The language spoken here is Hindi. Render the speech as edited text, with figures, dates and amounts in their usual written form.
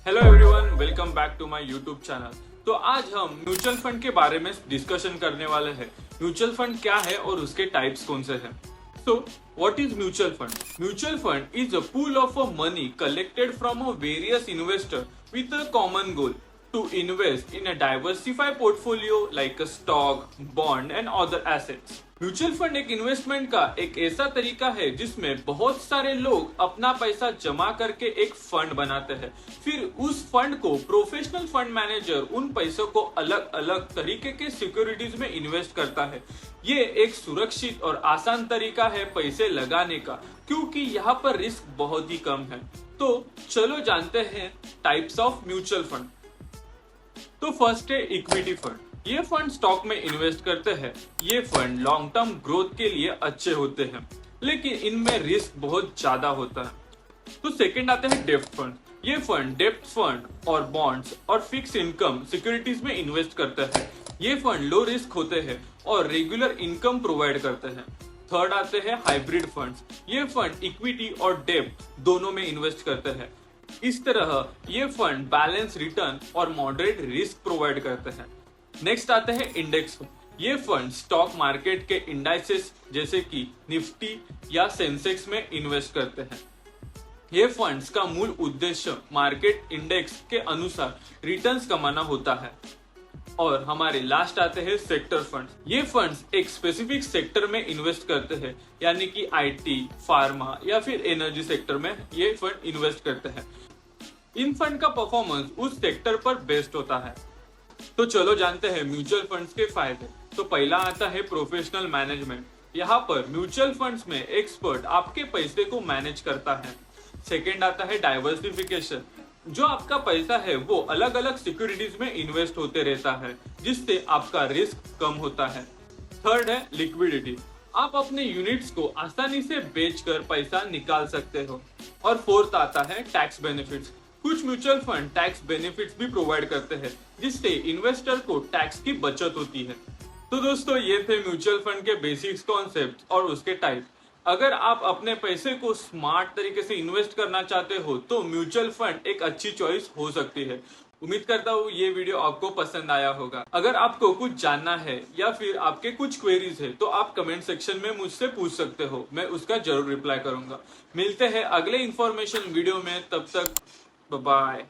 Hello everyone, welcome back to my YouTube channel. तो आज हम म्यूचुअल फंड के बारे में डिस्कशन करने वाले हैं। म्यूचुअल फंड क्या है और उसके टाइप्स कौन से हैं। So what is mutual fund? Mutual fund is a pool of money collected from a various investor with a common goal to invest in a diversified portfolio like a stock, bond and other assets. Mutual fund एक इन्वेस्टमेंट का एक ऐसा तरीका है जिसमें बहुत सारे लोग अपना पैसा जमा करके एक फंड बनाते हैं। फिर उस फंड को प्रोफेशनल फंड मैनेजर उन पैसों को अलग अलग तरीके के सिक्योरिटीज में इन्वेस्ट करता है। ये एक सुरक्षित और आसान तरीका है पैसे लगाने का, क्योंकि यहाँ पर रिस्क बहुत ही कम है। तो चलो जानते हैं टाइप्स ऑफ म्यूचुअल फंड। तो फर्स्ट है इक्विटी फंड। ये फंड स्टॉक में इन्वेस्ट करते हैं। ये फंड लॉन्ग टर्म ग्रोथ के लिए अच्छे होते हैं, लेकिन इनमें रिस्क बहुत ज्यादा होता है। तो सेकंड आते हैं डेब्ट फंड। ये फंड डेब्ट फंड और बॉन्ड्स और फिक्स इनकम सिक्योरिटीज में इन्वेस्ट करते हैं। ये फंड लो रिस्क होते हैं और रेगुलर इनकम प्रोवाइड करते हैं। थर्ड आते हैं हाइब्रिड फंड्स। ये फंड इक्विटी और डेब्ट दोनों में इन्वेस्ट करते हैं। इस तरह ये फंड बैलेंस रिटर्न और मॉडरेट रिस्क प्रोवाइड करते हैं। नेक्स्ट आते हैं इंडेक्स फंड। ये फंड स्टॉक मार्केट के इंडाइसेस जैसे कि निफ्टी या सेंसेक्स में इन्वेस्ट करते हैं। ये फंड्स का मूल उद्देश्य मार्केट इंडेक्स के अनुसार रिटर्न्स कमाना होता है। और हमारे लास्ट आते हैं सेक्टर फंड्स। ये फंड्स एक स्पेसिफिक सेक्टर में इन्वेस्ट करते हैं, यानी कि आईटी, फार्मा या फिर एनर्जी सेक्टर में ये फंड इन्वेस्ट करते हैं। इन फंड का परफॉर्मेंस उस सेक्टर पर बेस्ड होता है। तो चलो जानते हैं म्यूचुअल फंड्स के फायदे। तो पहला आता है प्रोफेशनल मैनेजमेंट। यहाँ पर म्यूचुअल फंड्स में एक्सपर्ट आपके पैसे को मैनेज करता है। सेकेंड आता है डाइवर्सिफिकेशन। जो आपका पैसा है वो अलग अलग सिक्योरिटीज में इन्वेस्ट होते रहता है, जिससे आपका रिस्क कम होता है। थर्ड है लिक्विडिटी। आप अपने यूनिट्स को आसानी से बेचकर पैसा निकाल सकते हो। और फोर्थ आता है टैक्स बेनिफिट्स। कुछ म्यूचुअल फंड टैक्स बेनिफिट्स भी प्रोवाइड करते हैं, जिससे इन्वेस्टर को टैक्स की बचत होती है। तो दोस्तों, ये थे म्यूचुअल फंड के बेसिक्स कॉन्सेप्ट और उसके टाइप। अगर आप अपने पैसे को स्मार्ट तरीके से इन्वेस्ट करना चाहते हो तो म्यूचुअल फंड एक अच्छी चॉइस हो सकती है। उम्मीद करता हूँ ये वीडियो आपको पसंद आया होगा। अगर आपको कुछ जानना है या फिर आपके कुछ क्वेरीज है तो आप कमेंट सेक्शन में मुझसे पूछ सकते हो, मैं उसका जरूर रिप्लाई करूंगा। मिलते हैं अगले इंफॉर्मेशन वीडियो में, तब तक बाय।